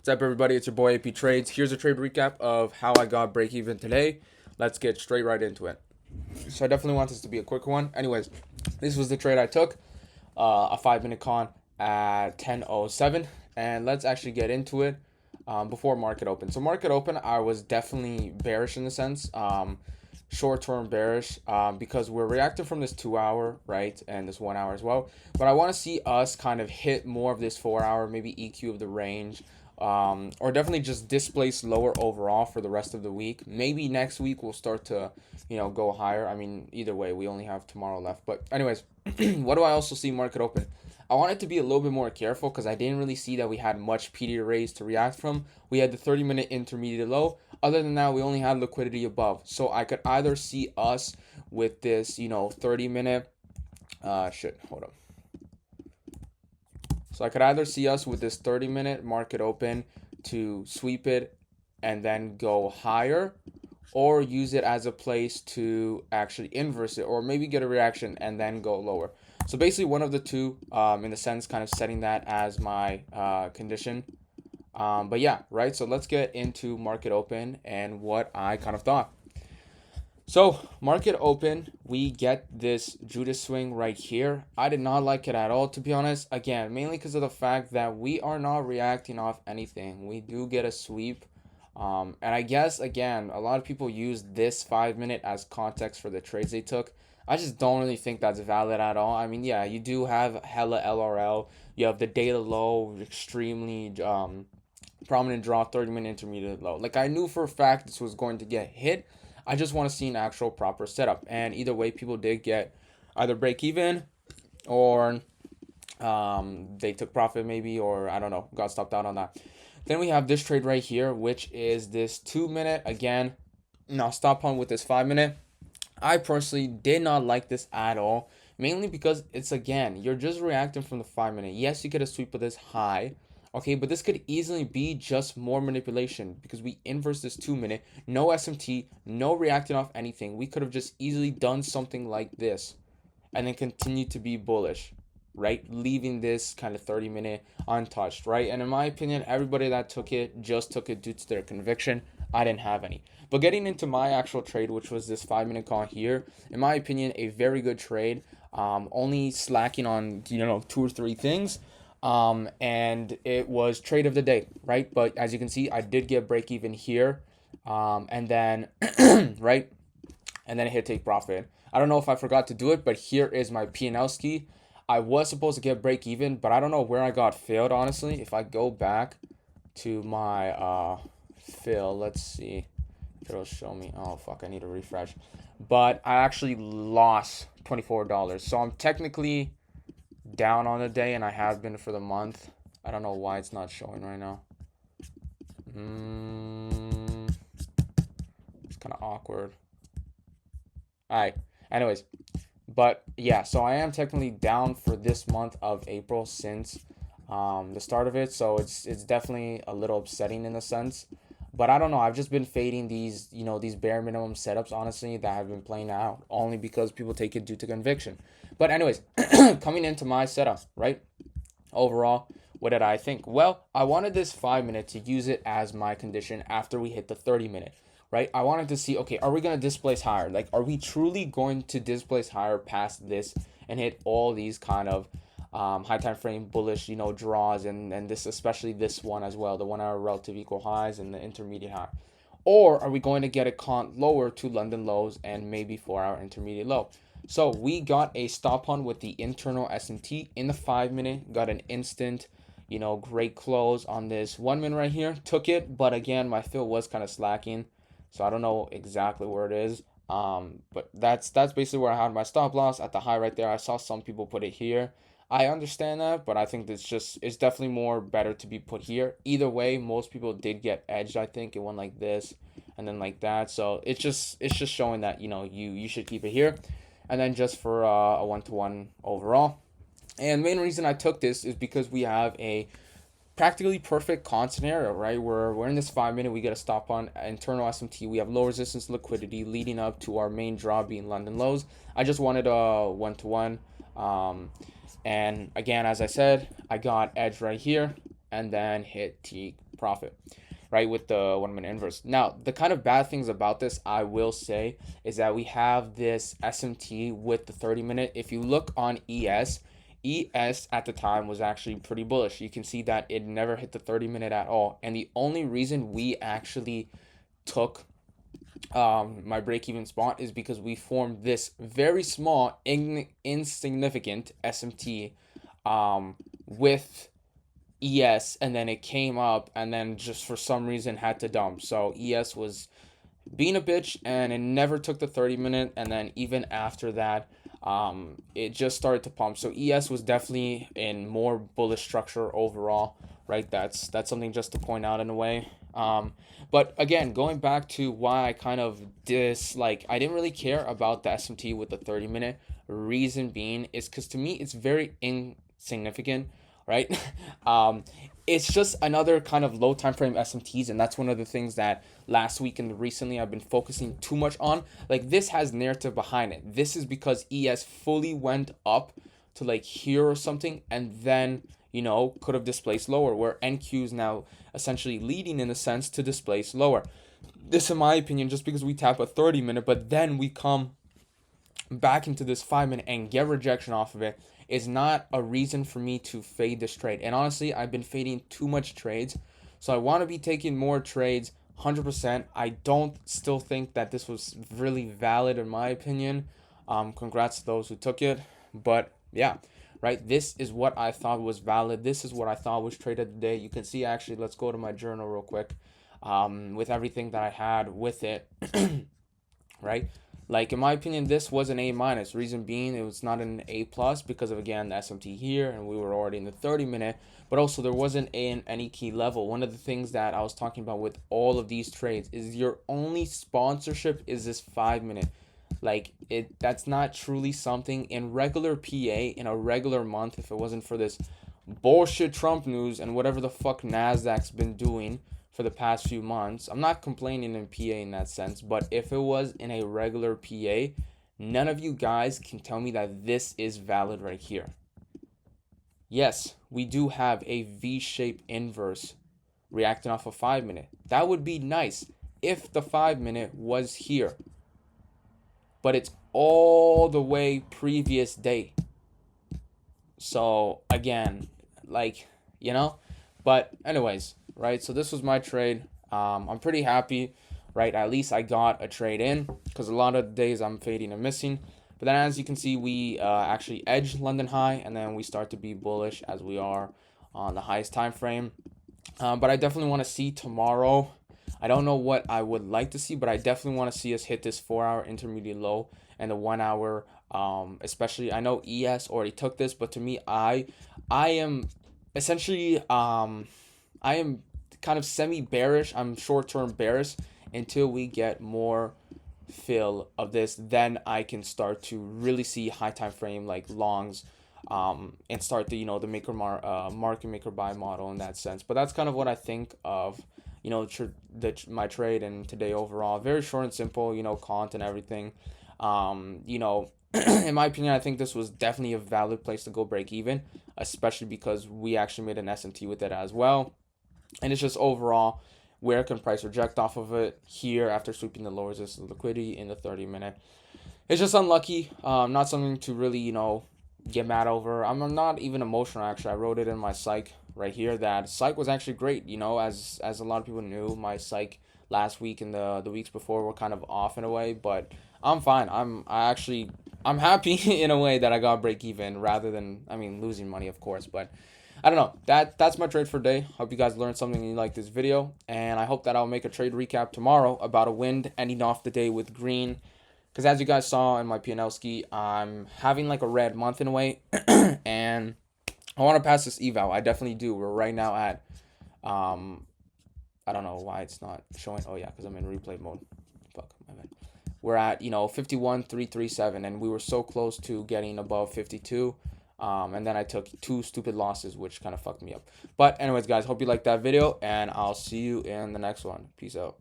What's up, everybody? It's your boy AP Trades. Here's a trade recap of how I got break even today. Let's get straight right into it. So I definitely want this to be a quick one. Anyways, this was the trade I took, a 5-minute con at 10:07, and let's actually get into it before market open. So market open, I was definitely bearish in the sense, short-term bearish, because we're reacting from this 2-hour, right, and this 1 hour as well. But I want to see us kind of hit more of this 4-hour, maybe EQ of the range. Or definitely just displace lower overall for the rest of the week. Maybe next week we'll start to, go higher. I mean, either way, we only have tomorrow left. But anyways, what do I also see market open? I wanted to be a little bit more careful because I didn't really see that we had much PD arrays to react from. We had the 30-minute intermediate low. Other than that, we only had liquidity above. So I could either see us with this, 30-minute, hold up. So I could either see us with this 30-minute market open to sweep it and then go higher, or use it as a place to actually inverse it, or maybe get a reaction and then go lower. So basically one of the two, in the sense, kind of setting that as my condition. But yeah, right? So let's get into market open and what I kind of thought. So market open, we get this Judas swing right here. I did not like it at all, to be honest. Again, mainly because of the fact that we are not reacting off anything. We do get a sweep. And I guess, again, a lot of people use this 5-minute as context for the trades they took. I just don't really think that's valid at all. I mean, yeah, you do have hella LRL. You have the data low, extremely prominent draw, 30-minute intermediate low. Like, I knew for a fact this was going to get hit. I just want to see an actual proper setup. And either way, people did get either break even or they took profit maybe, or I don't know, got stopped out on that. Then we have this trade right here, which is this 2-minute. Again, now stop on with this 5-minute. I personally did not like this at all, mainly because it's, again, you're just reacting from the 5-minute. Yes, you get a sweep of this high. Okay, but this could easily be just more manipulation because we inverse this 2-minute, no SMT, no reacting off anything. We could have just easily done something like this and then continue to be bullish, right? Leaving this kind of 30-minute untouched, right? And in my opinion, everybody that took it just took it due to their conviction. I didn't have any. But getting into my actual trade, which was this 5-minute call here, in my opinion, a very good trade. Only slacking on, 2 or 3 things. And it was trade of the day, right? But as you can see, I did get break even here, and then, right? And then it hit take profit. I don't know if I forgot to do it, but here is my P&L ski. I was supposed to get break even, but I don't know where I got failed, honestly. If I go back to my, fill, let's see if it'll show me. Oh, fuck, I need to refresh. But I actually lost $24. So I'm technically down on the day, and I have been for the month. I don't know why it's not showing right now. It's kind of awkward. Alright, anyways, but yeah, so I am technically down for this month of April since the start of it, so it's definitely a little upsetting in a sense. But I don't know, I've just been fading these, these bare minimum setups, honestly, that have been playing out only because people take it due to conviction. But anyways, coming into my setup, right? Overall, what did I think? Well, I wanted this 5-minute to use it as my condition after we hit the 30-minute, right? I wanted to see, okay, are we going to displace higher? Like, are we truly going to displace higher past this and hit all these kind of high time frame bullish, draws, and this, especially this one as well, the 1 hour relative equal highs and the intermediate high? Or are we going to get a cont lower to London lows and maybe 4-hour intermediate low? So we got a stop hunt with the internal SMT in the 5-minute, got an instant, great close on this 1-minute right here. Took it, but again, my fill was kind of slacking, so I don't know exactly where it is. But that's basically where I had my stop loss at the high right there. I saw some people put it here. I understand that, but I think it's definitely more better to be put here. Either way, most people did get edged. I think it went like this and then like that. So it's just showing that you should keep it here, and then just for a 1-to-1 overall. And the main reason I took this is because we have a practically perfect con scenario, right? We're in this 5-minute, we get a stop on internal SMT, we have low resistance liquidity leading up to our main draw being London lows. I just wanted a 1-to-1. And again, as I said, I got edge right here. and then hit take profit, right, with the 1 minute inverse. Now, the kind of bad things about this, I will say, is that we have this SMT with the 30 minute. If you look on ES at the time was actually pretty bullish. You can see that it never hit the 30 minute at all. And the only reason we actually took my break even spot is because we formed this very small, insignificant SMT with ES, and then it came up and then just for some reason had to dump. So ES was being a bitch and it never took the 30 minute, and then even after that it just started to pump. So ES was definitely in more bullish structure overall, right? That's something just to point out in a way. But again, going back to why I kind of I didn't really care about the SMT with the 30 minute, reason being is because to me it's very insignificant, right? It's just another kind of low time frame SMTs, and that's one of the things that last week and recently I've been focusing too much on. Like, this has narrative behind it. This is because ES fully went up to like here or something, and then could have displaced lower, where NQ is now essentially leading in a sense to displace lower. This, in my opinion, just because we tap a 30 minute, but then we come back into this 5 minute and get rejection off of it, is not a reason for me to fade this trade. And honestly, I've been fading too much trades, so I want to be taking more trades 100%. I don't still think that this was really valid in my opinion. Congrats to those who took it, but yeah, right, this is what I thought was valid. This is what I thought was traded today. You can see, actually, let's go to my journal real quick, with everything that I had with it. Right, like, in my opinion, this was an A minus. Reason being, it was not an A plus because of, again, the SMT here, and we were already in the 30 minute. But also, there wasn't any key level. One of the things that I was talking about with all of these trades is your only sponsorship is this 5 minute. Like, that's not truly something in regular PA in a regular month. If it wasn't for this bullshit Trump news and whatever the fuck Nasdaq's been doing for the past few months, I'm not complaining in PA in that sense, but if it was in a regular PA, none of you guys can tell me that this is valid right here. Yes, we do have a V-shaped inverse reacting off a 5 minute. That would be nice if the 5 minute was here, but it's all the way previous day. So again, but anyways, right, so this was my trade. I'm pretty happy, right? At least I got a trade in, because a lot of days I'm fading and missing. But then, as you can see, we actually edged London high, and then we start to be bullish as we are on the highest time frame. But I definitely want to see tomorrow. I don't know what I would like to see, but I definitely want to see us hit this 4-hour intermediate low and the 1 hour. Especially, I know ES already took this, but to me, I am essentially I am kind of semi bearish. I'm short term bearish until we get more fill of this. Then I can start to really see high time frame like longs, and start the the market maker buy model in that sense. But that's kind of what I think of my trade and today overall. Very short and simple, cont and everything. In my opinion, I think this was definitely a valid place to go break even, especially because we actually made an SMT with it as well. And it's just overall, where can price reject off of it here after sweeping the lower resistance liquidity in the 30-minute? It's just unlucky. Not something to really, get mad over. I'm not even emotional, actually. I wrote it in my psych right here that psych was actually great. As a lot of people knew, my psych last week and the weeks before were kind of off in a way, but I'm fine. I'm happy in a way that I got break even rather than, losing money, of course. But I don't know. That's my trade for today. Hope you guys learned something and you like this video. And I hope that I'll make a trade recap tomorrow about a wind ending off the day with green. Because as you guys saw in my P&L ski, I'm having like a red month in a way. And I want to pass this eval. I definitely do. We're right now at, I don't know why it's not showing. Oh yeah, because I'm in replay mode. Fuck, my bad. We're at 51,337, and we were so close to getting above 52. And then I took 2 stupid losses, which kind of fucked me up. But anyways, guys, hope you liked that video, and I'll see you in the next one. Peace out.